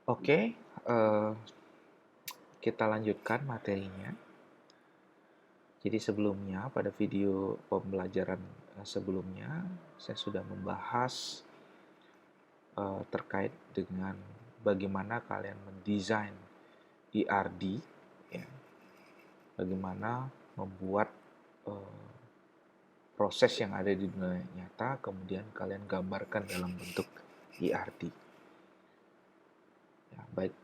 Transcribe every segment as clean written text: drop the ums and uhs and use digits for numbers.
Oke, eee, kita lanjutkan materinya. Jadi sebelumnya, pada video pembelajaran sebelumnya, saya sudah membahas terkait dengan bagaimana kalian mendesain ERD, ya, bagaimana membuat eh, proses yang ada di dunia nyata, kemudian kalian gambarkan dalam bentuk ERD. Ya, baik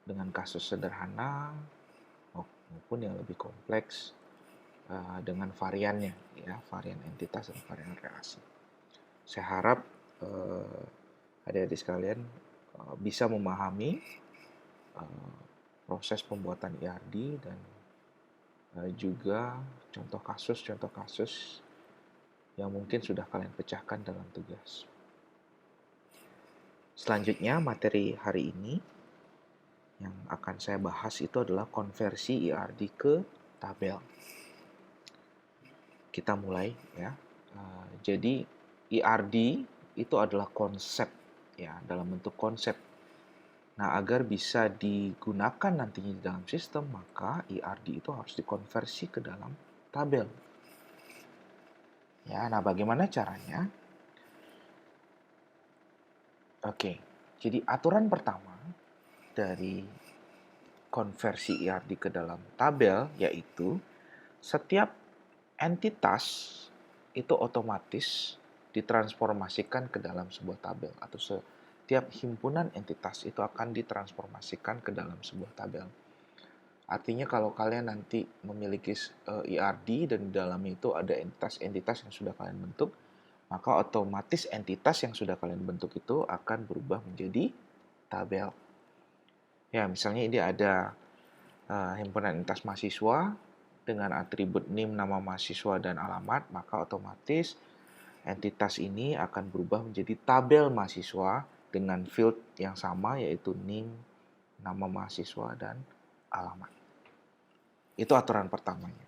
dengan kasus sederhana maupun yang lebih kompleks dengan variannya, ya, varian entitas dan varian relasi. Saya harap adik-adik sekalian bisa memahami proses pembuatan ERD dan juga contoh kasus yang mungkin sudah kalian pecahkan dalam tugas. Selanjutnya, materi hari ini yang akan saya bahas itu adalah konversi ERD ke tabel. Kita mulai, ya. Jadi ERD itu adalah konsep, ya, dalam bentuk konsep. Nah, agar bisa digunakan nantinya di dalam sistem, maka ERD itu harus dikonversi ke dalam tabel. Ya, nah bagaimana caranya? Oke, jadi aturan pertama dari konversi ERD ke dalam tabel yaitu setiap entitas itu otomatis ditransformasikan ke dalam sebuah tabel, atau setiap himpunan entitas itu akan ditransformasikan ke dalam sebuah tabel. Artinya kalau kalian nanti memiliki ERD dan di dalamnya itu ada entitas-entitas yang sudah kalian bentuk, maka otomatis entitas yang sudah kalian bentuk itu akan berubah menjadi tabel. Ya, misalnya ini ada himpunan entitas mahasiswa dengan atribut NIM, nama mahasiswa, dan alamat, maka otomatis entitas ini akan berubah menjadi tabel mahasiswa dengan field yang sama, yaitu NIM, nama mahasiswa, dan alamat. Itu aturan pertamanya.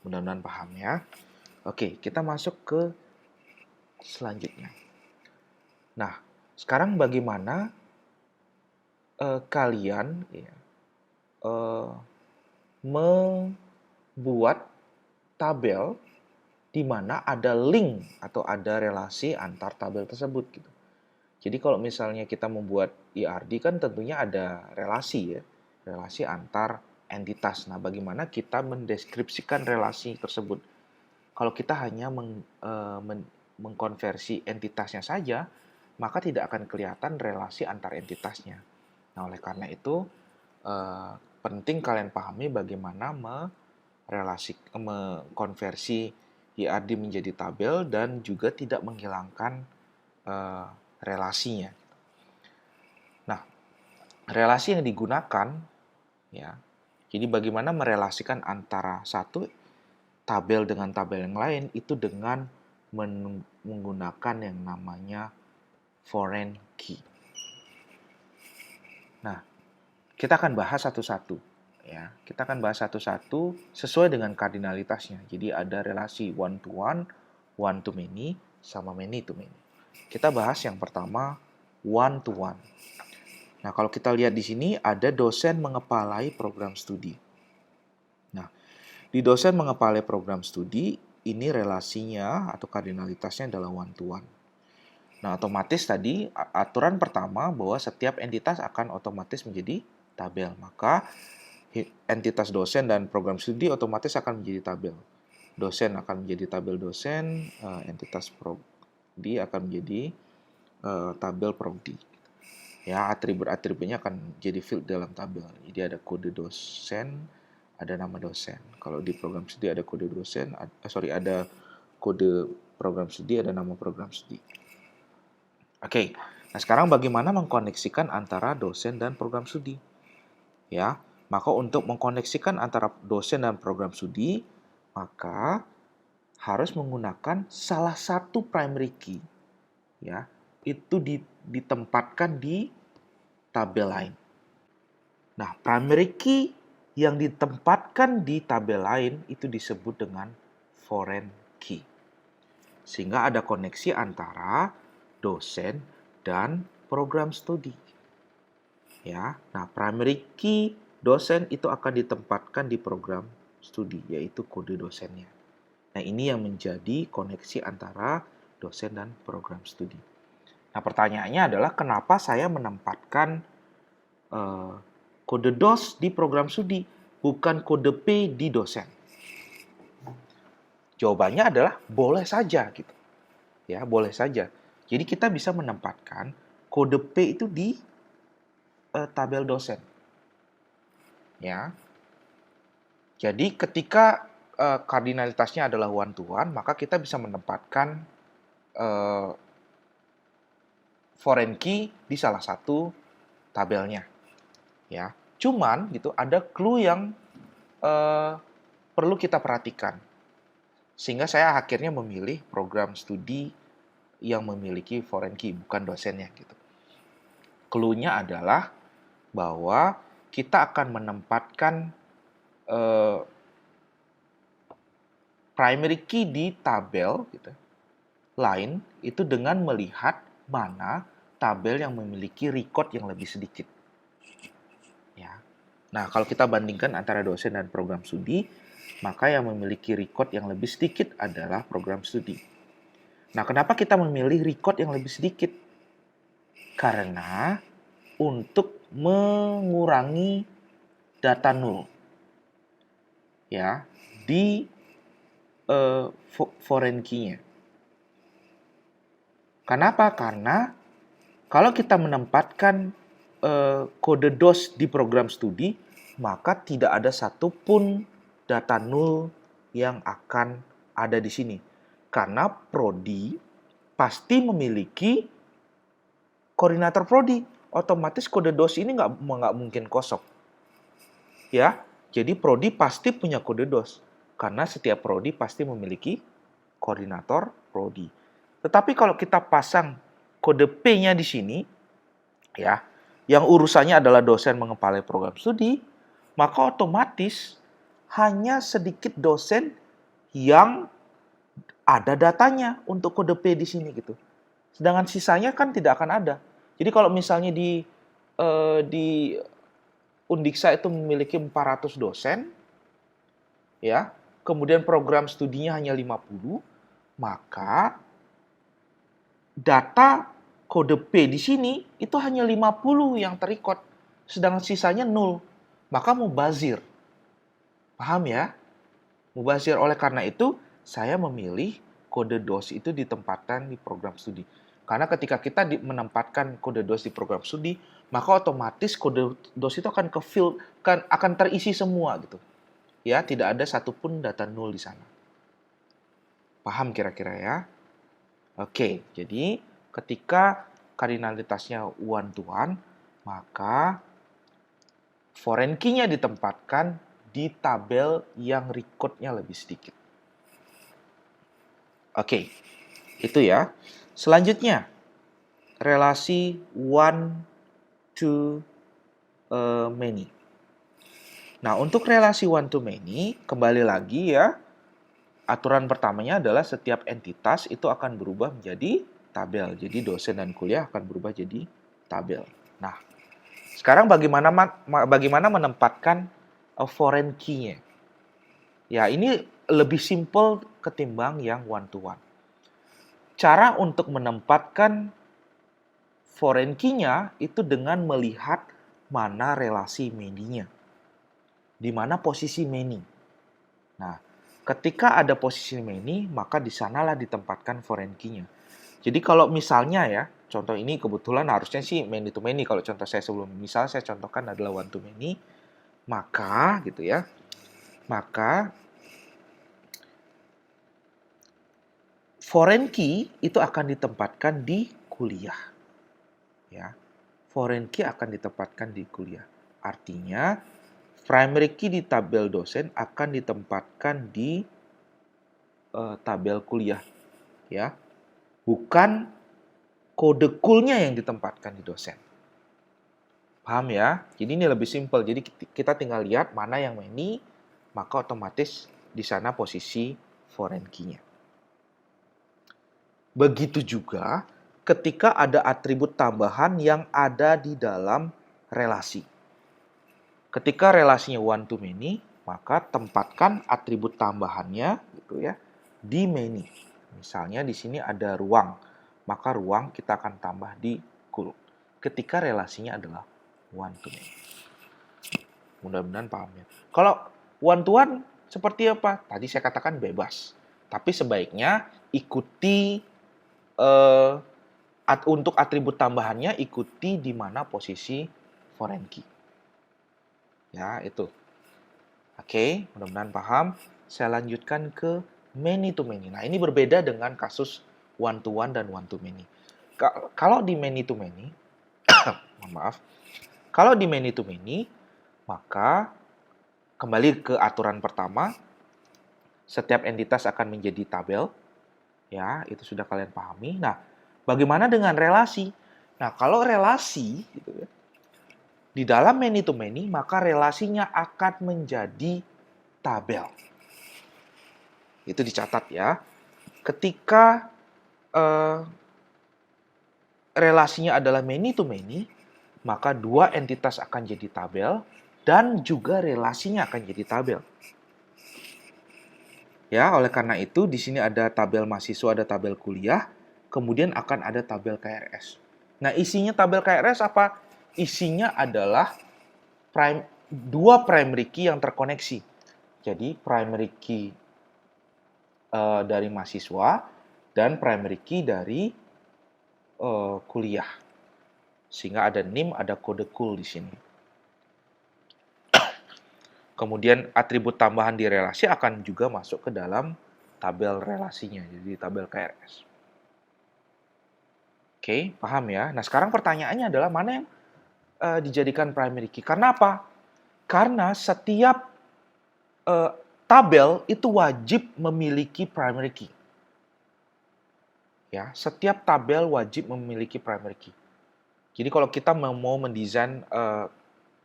Mudah-mudahan paham ya. Oke, kita masuk ke selanjutnya. Nah, sekarang bagaimana kalian ya, membuat tabel di mana ada link atau ada relasi antar tabel tersebut gitu. Jadi kalau misalnya kita membuat ERD kan tentunya ada relasi ya, relasi antar entitas. Nah, bagaimana kita mendeskripsikan relasi tersebut? Kalau kita hanya mengkonversi entitasnya saja, maka tidak akan kelihatan relasi antar entitasnya. Nah, oleh karena itu penting kalian pahami bagaimana mengkonversi ERD menjadi tabel dan juga tidak menghilangkan relasinya. Nah, relasi yang digunakan, ya, jadi bagaimana merelasikan antara satu tabel dengan tabel yang lain itu dengan menggunakan yang namanya foreign key. Nah, kita akan bahas satu-satu. Ya, kita akan bahas satu-satu sesuai dengan kardinalitasnya. Jadi ada relasi one to one to many, sama many to many. Kita bahas yang pertama one to one. Nah, kalau kita lihat di sini ada dosen mengepalai program studi. Nah, di dosen mengepalai program studi ini relasinya atau kardinalitasnya adalah one to one. Nah, otomatis tadi aturan pertama bahwa setiap entitas akan otomatis menjadi tabel. Maka entitas dosen dan program studi otomatis akan menjadi tabel. Dosen akan menjadi tabel dosen, entitas prodi akan menjadi tabel prodi. Ya, atribut-atributnya akan jadi field dalam tabel. Jadi ada kode dosen, ada nama dosen. Kalau di program studi ada kode dosen, ada kode program studi, ada nama program studi. Oke, nah sekarang bagaimana mengkoneksikan antara dosen dan program studi? Ya, maka untuk mengkoneksikan antara dosen dan program studi, maka harus menggunakan salah satu primary key, ya, itu ditempatkan di tabel lain. Nah, primary key yang ditempatkan di tabel lain itu disebut dengan foreign key. Sehingga ada koneksi antara dosen dan program studi. Ya, nah primary key dosen itu akan ditempatkan di program studi, yaitu kode dosennya. Nah, ini yang menjadi koneksi antara dosen dan program studi. Nah, pertanyaannya adalah kenapa saya menempatkan kode DOS di program studi, bukan kode P di dosen? Jawabannya adalah boleh saja gitu. Ya, boleh saja. Jadi kita bisa menempatkan kode P itu di tabel dosen. Ya. Jadi ketika kardinalitasnya adalah one to one, maka kita bisa menempatkan foreign key di salah satu tabelnya. Ya, cuman gitu ada clue yang perlu kita perhatikan. Sehingga saya akhirnya memilih program studi yang memiliki foreign key, bukan dosennya gitu. Clue-nya adalah bahwa kita akan menempatkan primary key di tabel gitu, lain itu dengan melihat mana tabel yang memiliki record yang lebih sedikit. Ya. Nah, kalau kita bandingkan antara dosen dan program studi, maka yang memiliki record yang lebih sedikit adalah program studi. Nah, kenapa kita memilih record yang lebih sedikit? Karena untuk mengurangi data nol ya di foreign key-nya. Kenapa? Karena kalau kita menempatkan kode DOS di program studi, maka tidak ada satupun data nol yang akan ada di sini. Karena prodi pasti memiliki koordinator prodi. Otomatis kode DOS ini nggak mungkin kosong. Ya, jadi prodi pasti punya kode DOS. Karena setiap prodi pasti memiliki koordinator prodi. Tetapi kalau kita pasang kode P-nya di sini, ya, yang urusannya adalah dosen mengepalai program studi, maka otomatis hanya sedikit dosen yang ada datanya untuk kode P di sini gitu. Sedangkan sisanya kan tidak akan ada. Jadi kalau misalnya di Undiksa itu memiliki 400 dosen, ya, kemudian program studinya hanya 50, maka data kode P di sini itu hanya 50 yang terrecord, sedangkan sisanya 0. Maka mubazir. Paham ya? Mubazir. Oleh karena itu, saya memilih kode DOS itu ditempatkan di program studi. Karena ketika kita menempatkan kode DOS di program studi, maka otomatis kode DOS itu akan akan terisi semua gitu. Ya, tidak ada satupun data nol di sana. Paham kira-kira ya? Oke, jadi ketika kardinalitasnya one to one, maka foreign key-nya ditempatkan di tabel yang record-nya lebih sedikit. Oke, itu ya. Selanjutnya, relasi one to many. Nah, untuk relasi one to many, kembali lagi ya, aturan pertamanya adalah setiap entitas itu akan berubah menjadi tabel. Jadi dosen dan kuliah akan berubah jadi tabel. Nah, sekarang bagaimana menempatkan foreign key-nya? Ya, ini lebih simple ketimbang yang one to one. Cara untuk menempatkan foreign key-nya itu dengan melihat mana relasi many-nya. Di mana posisi many. Nah, ketika ada posisi many, maka di sanalah ditempatkan foreign key-nya. Jadi kalau misalnya ya, contoh ini kebetulan harusnya sih many to many. Kalau contoh saya sebelum, misal saya contohkan adalah one to many, maka gitu ya, maka foreign key itu akan ditempatkan di kuliah. Ya, foreign key akan ditempatkan di kuliah. Artinya, primary key di tabel dosen akan ditempatkan di tabel kuliah. Ya, bukan kode cool-nya yang ditempatkan di dosen. Paham ya? Jadi ini lebih simpel. Jadi kita tinggal lihat mana yang many, maka otomatis di sana posisi foreign key-nya. Begitu juga ketika ada atribut tambahan yang ada di dalam relasi. Ketika relasinya one to many, maka tempatkan atribut tambahannya gitu ya di many. Misalnya di sini ada ruang, maka ruang kita akan tambah di could. Ketika relasinya adalah one to many. Mudah-mudahan paham ya. Kalau one to one seperti apa? Tadi saya katakan bebas. Tapi sebaiknya ikuti untuk atribut tambahannya ikuti di mana posisi foreign key. Ya, itu. Oke, mudah-mudahan paham. Saya lanjutkan ke many to many. Nah, ini berbeda dengan kasus one to one dan one to many. Kalau di many to many, mohon maaf. Kalau di many to many, maka kembali ke aturan pertama, setiap entitas akan menjadi tabel. Ya, itu sudah kalian pahami. Nah, bagaimana dengan relasi? Nah, kalau relasi gitu ya, di dalam many to many, maka relasinya akan menjadi tabel. Itu dicatat ya. Ketika relasinya adalah many to many, maka dua entitas akan jadi tabel dan juga relasinya akan jadi tabel. Ya, oleh karena itu di sini ada tabel mahasiswa, ada tabel kuliah, kemudian akan ada tabel KRS. Nah, isinya tabel KRS apa? Isinya adalah dua primary key yang terkoneksi. Jadi primary key dari mahasiswa dan primary key dari kuliah. Sehingga ada NIM, ada kode cool di sini. Kemudian atribut tambahan di relasi akan juga masuk ke dalam tabel relasinya, jadi tabel KRS. Oke, paham ya? Nah, sekarang pertanyaannya adalah mana yang dijadikan primary key? Karena apa? Karena setiap tabel itu wajib memiliki primary key. Ya, setiap tabel wajib memiliki primary key. Jadi kalau kita mau mendesain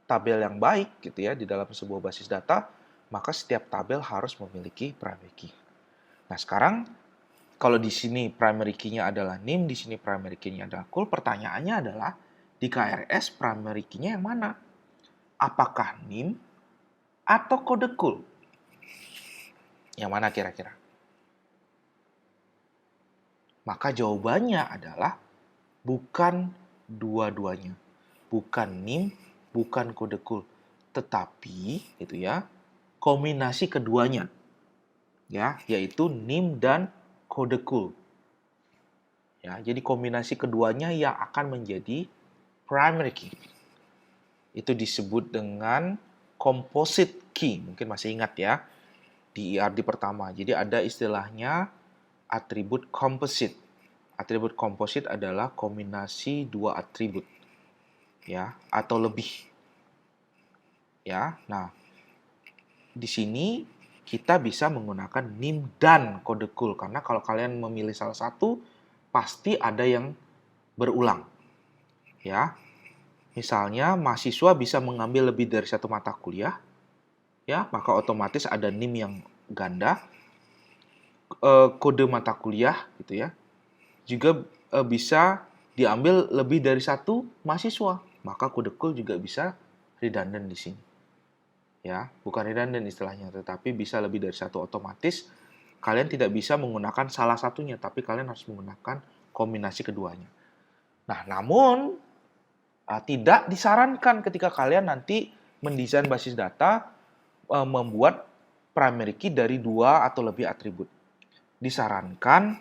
tabel yang baik gitu ya di dalam sebuah basis data, maka setiap tabel harus memiliki primary key. Nah, sekarang kalau di sini primary key-nya adalah NIM, di sini primary key-nya adalah cool, pertanyaannya adalah di KRS primary key-nya yang mana? Apakah NIM atau kode cool? Yang mana kira-kira? Maka jawabannya adalah bukan dua-duanya. Bukan NIM, bukan kode cool, tetapi itu ya kombinasi keduanya, ya, yaitu NIM dan kode cool. Ya, jadi kombinasi keduanya yang akan menjadi primary key. Itu disebut dengan composite key. Mungkin masih ingat ya di IRD pertama. Jadi ada istilahnya atribut composite. Atribut composite adalah kombinasi dua atribut, ya, atau lebih. Ya, nah di sini kita bisa menggunakan NIM dan kode cool karena kalau kalian memilih salah satu pasti ada yang berulang. Ya. Misalnya mahasiswa bisa mengambil lebih dari satu mata kuliah, ya, maka otomatis ada NIM yang ganda. Kode mata kuliah gitu ya. Juga bisa diambil lebih dari satu mahasiswa, maka kode cool juga bisa redundant di sini. Ya, bukan redundant istilahnya, tetapi bisa lebih dari satu otomatis. Kalian tidak bisa menggunakan salah satunya, tapi kalian harus menggunakan kombinasi keduanya. Nah, namun tidak disarankan ketika kalian nanti mendesain basis data membuat primary key dari dua atau lebih atribut. Disarankan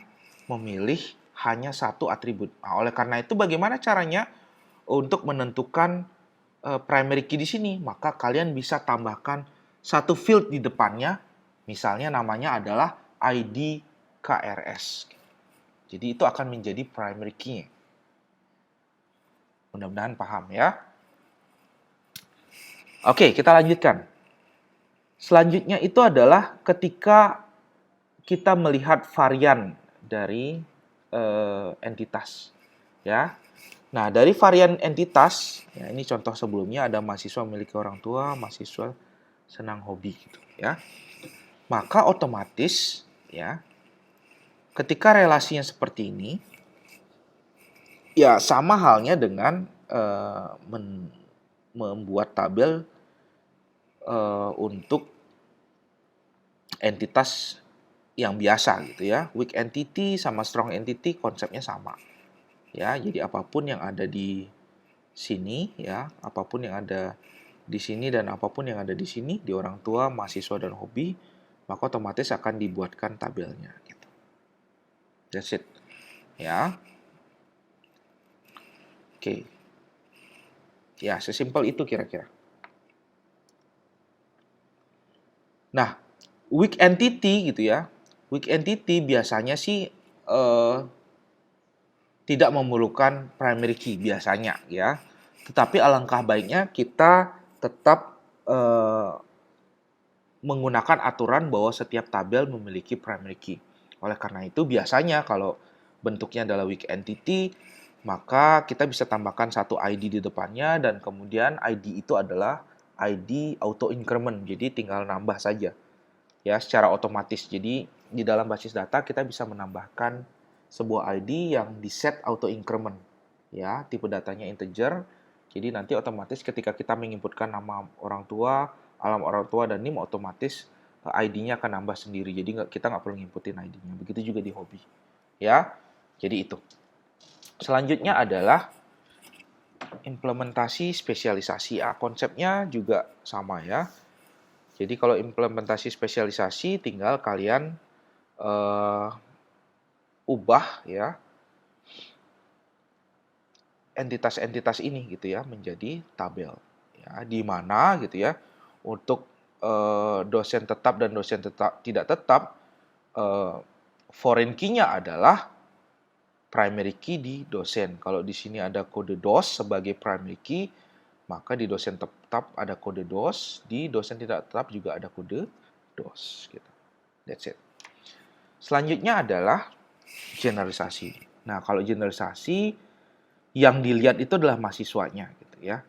memilih hanya satu atribut. Nah, oleh karena itu bagaimana caranya untuk menentukan primary key di sini? Maka kalian bisa tambahkan satu field di depannya, misalnya namanya adalah ID KRS. Jadi itu akan menjadi primary key-nya. Mudah-mudahan paham ya. Oke, kita lanjutkan. Selanjutnya itu adalah ketika kita melihat varian dari entitas. Ya. Nah, dari varian entitas, ya ini contoh sebelumnya ada mahasiswa memiliki orang tua, mahasiswa senang hobi gitu ya. Maka otomatis ya ketika relasinya seperti ini, Ya, sama halnya dengan membuat tabel untuk entitas yang biasa gitu ya. Weak entity sama strong entity konsepnya sama. Ya, jadi apapun yang ada di sini ya, apapun yang ada di sini dan apapun yang ada di sini di orang tua, mahasiswa dan hobi, maka otomatis akan dibuatkan tabelnya gitu. That's it. Ya. Oke. Ya, sesimpel itu kira-kira. Nah, weak entity gitu ya. Weak entity biasanya sih tidak memerlukan primary key biasanya ya. Tetapi alangkah baiknya kita tetap menggunakan aturan bahwa setiap tabel memiliki primary key. Oleh karena itu biasanya kalau bentuknya adalah weak entity, maka kita bisa tambahkan satu ID di depannya dan kemudian ID itu adalah ID auto increment. Jadi tinggal nambah saja ya secara otomatis. Jadi di dalam basis data kita bisa menambahkan sebuah ID yang di set auto increment ya, tipe datanya integer. Jadi nanti otomatis ketika kita menginputkan nama orang tua, alamat orang tua dan NIM, otomatis ID-nya akan nambah sendiri. Jadi kita nggak perlu nginputin ID-nya. Begitu juga di hobi. Ya, jadi itu. Selanjutnya adalah implementasi spesialisasi. Konsepnya juga sama ya. Jadi kalau implementasi spesialisasi tinggal kalian ubah ya entitas-entitas ini gitu ya menjadi tabel. Ya, di mana gitu ya untuk dosen tetap dan dosen tidak tetap foreign key-nya adalah primary key di dosen. Kalau di sini ada kode DOS sebagai primary key, maka di dosen tetap ada kode DOS, di dosen tidak tetap juga ada kode DOS gitu. That's it. Selanjutnya adalah generalisasi. Nah, kalau generalisasi yang dilihat itu adalah mahasiswanya gitu ya.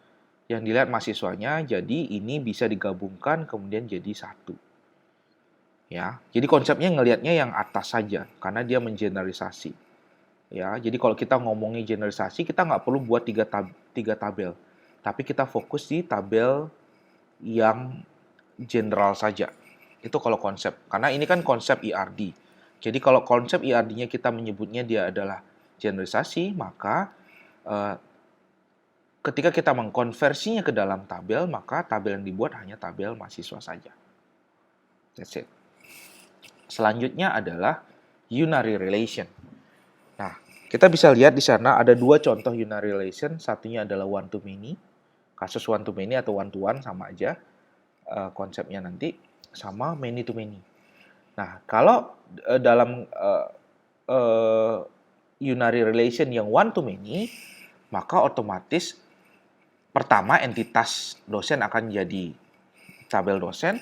Yang dilihat mahasiswanya, jadi ini bisa digabungkan kemudian jadi satu. Ya, jadi konsepnya ngelihatnya yang atas saja karena dia mengeneralisasi. Ya, jadi kalau kita ngomongin generalisasi, kita nggak perlu buat tiga tabel, tapi kita fokus di tabel yang general saja. Itu kalau konsep, karena ini kan konsep ERD. Jadi kalau konsep ERD-nya kita menyebutnya dia adalah generalisasi, maka ketika kita mengkonversinya ke dalam tabel, maka tabel yang dibuat hanya tabel mahasiswa saja. That's it. Selanjutnya adalah unary relation. Nah, kita bisa lihat di sana ada dua contoh unary relation. Satunya adalah one to many. Kasus one to many atau one to one sama aja konsepnya nanti, sama many to many. Nah, kalau dalam unary relation yang one to many, maka otomatis pertama entitas dosen akan jadi tabel dosen.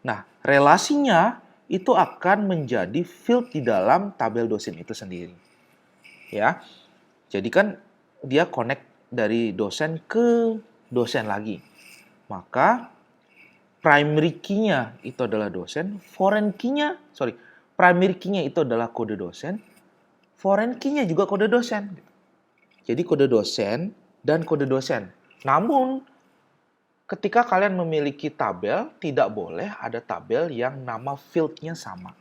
Nah, relasinya itu akan menjadi field di dalam tabel dosen itu sendiri. Ya. Jadi kan dia connect dari dosen ke dosen lagi. Maka primary key-nya itu adalah dosen, primary key-nya itu adalah kode dosen, foreign key-nya juga kode dosen. Jadi kode dosen dan kode dosen. Namun ketika kalian memiliki tabel, tidak boleh ada tabel yang nama field-nya sama.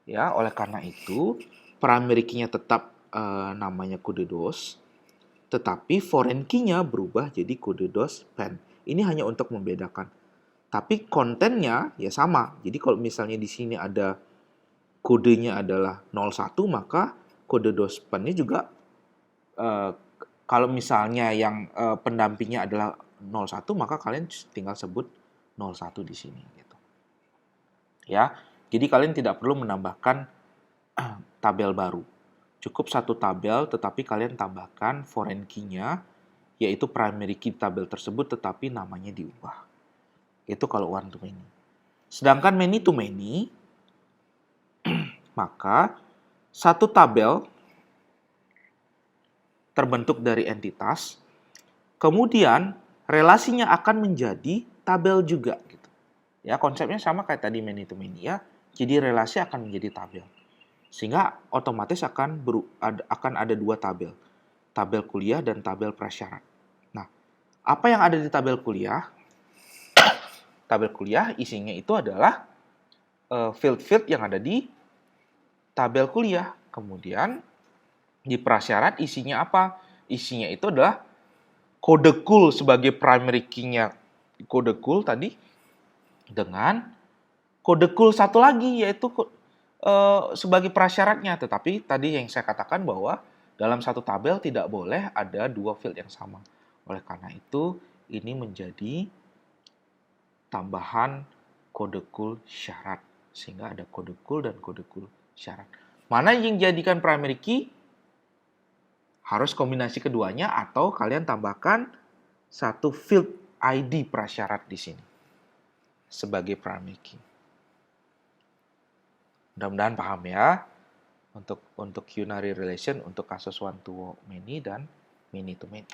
Ya, oleh karena itu, primary key-nya tetap namanya kode DOS, tetapi foreign key-nya berubah jadi kode DOS pen. Ini hanya untuk membedakan. Tapi kontennya ya sama. Jadi kalau misalnya di sini ada kodenya adalah 01, maka kode DOS pen-nya juga kalau misalnya yang pendampingnya adalah 01, maka kalian tinggal sebut 01 di sini gitu. Ya. Jadi kalian tidak perlu menambahkan tabel baru. Cukup satu tabel tetapi kalian tambahkan foreign key-nya yaitu primary key tabel tersebut tetapi namanya diubah. Itu kalau one to many. Sedangkan many to many maka satu tabel terbentuk dari entitas, kemudian relasinya akan menjadi tabel juga gitu. Ya, konsepnya sama kayak tadi many to many ya. Jadi relasi akan menjadi tabel. Sehingga otomatis akan ada dua tabel. tabel kuliah, dan tabel prasyarat. Nah, apa yang ada di tabel kuliah? Tabel kuliah isinya itu adalah field-field yang ada di tabel kuliah. Kemudian di prasyarat isinya apa? Isinya itu adalah kode cool sebagai primary key-nya kode cool tadi, dengan kode cool satu lagi yaitu sebagai prasyaratnya. Tetapi tadi yang saya katakan bahwa dalam satu tabel tidak boleh ada dua field yang sama. Oleh karena itu ini menjadi tambahan kode cool syarat, sehingga ada kode cool dan kode cool syarat. Mana yang jadikan primary key? Harus kombinasi keduanya atau kalian tambahkan satu field ID prasyarat di sini sebagai primary key. Mudah-mudahan paham ya untuk unary relation untuk kasus one to many dan many to many.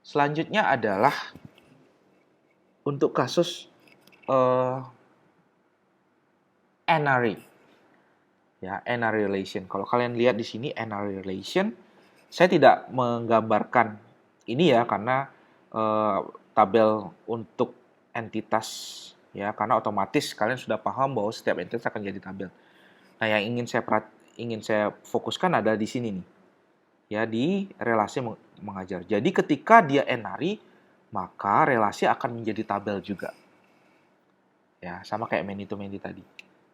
Selanjutnya adalah untuk kasus n-ary. Ya, n-ary relation. Kalau kalian lihat di sini n-ary relation, saya tidak menggambarkan ini ya karena tabel untuk entitas ya, karena otomatis kalian sudah paham bahwa setiap entitas akan jadi tabel. Nah, yang ingin saya fokuskan adalah di sini nih. Ya, di relasi mengajar. Jadi ketika dia n-ary, maka relasi akan menjadi tabel juga. Ya, sama kayak many to many tadi.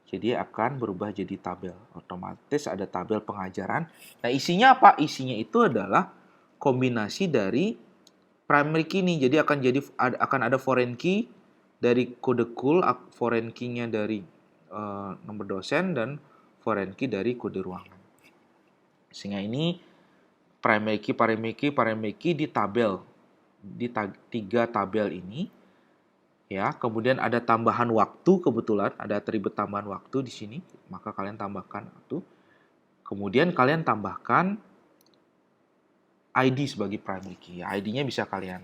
Jadi akan berubah jadi tabel. Otomatis ada tabel pengajaran. Nah, isinya apa? Isinya itu adalah kombinasi dari primary key nih. Jadi akan ada foreign key dari kode cool, foreign key-nya dari nomor dosen, dan foreign key dari kode ruangan. Sehingga ini primary key di tabel, di tiga tabel ini. Ya, kemudian ada tambahan waktu, kebetulan ada atribut tambahan waktu di sini, maka kalian tambahkan waktu. Kemudian kalian tambahkan ID sebagai primary key. ID-nya bisa kalian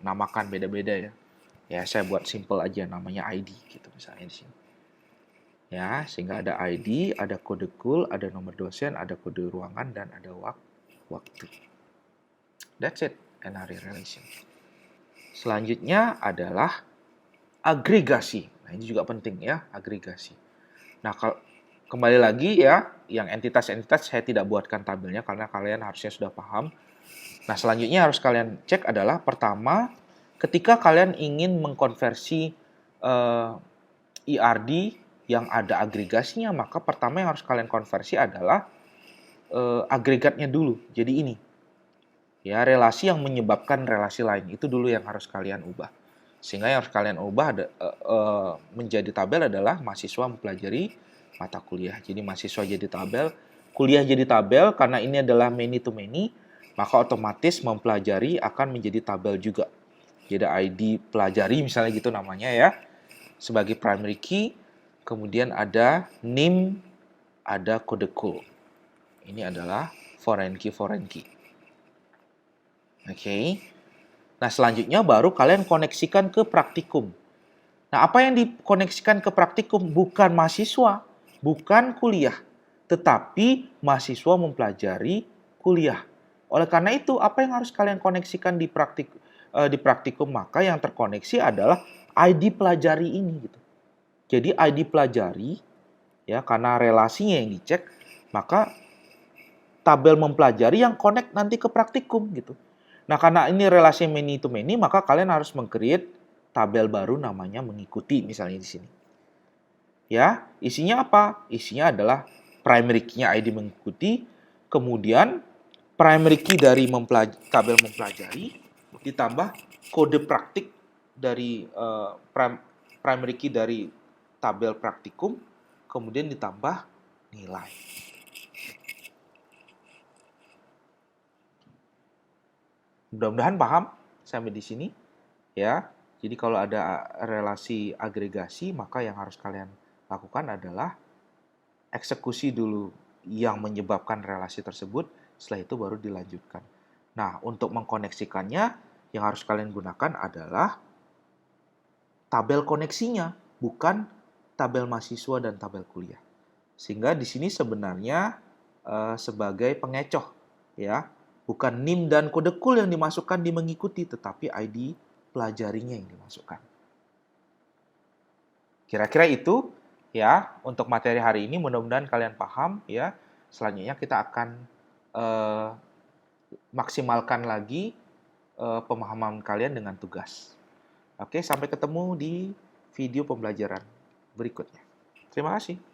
namakan beda-beda ya. Ya, saya buat simple aja namanya ID gitu misalnya di sini. Ya, sehingga ada ID, ada kode cool, ada nomor dosen, ada kode ruangan, dan ada waktu. That's it, n-ary relation. Selanjutnya adalah agregasi. Nah, ini juga penting ya, agregasi. Nah, kalau kembali lagi ya, yang entitas-entitas saya tidak buatkan tabelnya karena kalian harusnya sudah paham. Nah, selanjutnya harus kalian cek adalah pertama, ketika kalian ingin mengkonversi IRD yang ada agregasinya, maka pertama yang harus kalian konversi adalah agregatnya dulu. Jadi ini. Ya, relasi yang menyebabkan relasi lain itu dulu yang harus kalian ubah. Sehingga yang harus kalian ubah menjadi tabel adalah mahasiswa mempelajari mata kuliah. Jadi mahasiswa jadi tabel, kuliah jadi tabel, karena ini adalah many to many, maka otomatis mempelajari akan menjadi tabel juga. Jadi ID pelajari misalnya gitu namanya ya, sebagai primary key, kemudian ada name, ada kode cool. Ini adalah foreign key. Oke. Nah, selanjutnya baru kalian koneksikan ke praktikum. Nah, apa yang dikoneksikan ke praktikum? Bukan mahasiswa, bukan kuliah, tetapi mahasiswa mempelajari kuliah. Oleh karena itu, apa yang harus kalian koneksikan di praktikum? Maka yang terkoneksi adalah ID pelajari ini gitu. Jadi ID pelajari ya, karena relasinya yang dicek, maka tabel mempelajari yang connect nanti ke praktikum gitu. Nah, karena ini relasi many to many, maka kalian harus meng-create tabel baru namanya mengikuti misalnya di sini. Ya, isinya apa? Isinya adalah primary key-nya ID mengikuti, kemudian primary key dari tabel mempelajari ditambah kode praktik dari primary key dari tabel praktikum, kemudian ditambah nilai. Mudah-mudahan paham sampai di sini ya. Jadi kalau ada relasi agregasi, maka yang harus kalian lakukan adalah eksekusi dulu yang menyebabkan relasi tersebut, setelah itu baru dilanjutkan. Nah, untuk mengkoneksikannya, yang harus kalian gunakan adalah tabel koneksinya, bukan tabel mahasiswa dan tabel kuliah. Sehingga di sini sebenarnya sebagai pengecoh ya. Bukan NIM dan kode cool yang dimasukkan di mengikuti, tetapi ID pelajarinya yang dimasukkan. Kira-kira itu ya untuk materi hari ini, mudah-mudahan kalian paham ya. Selanjutnya kita akan eh, maksimalkan lagi pemahaman kalian dengan tugas. Oke, sampai ketemu di video pembelajaran berikutnya. Terima kasih.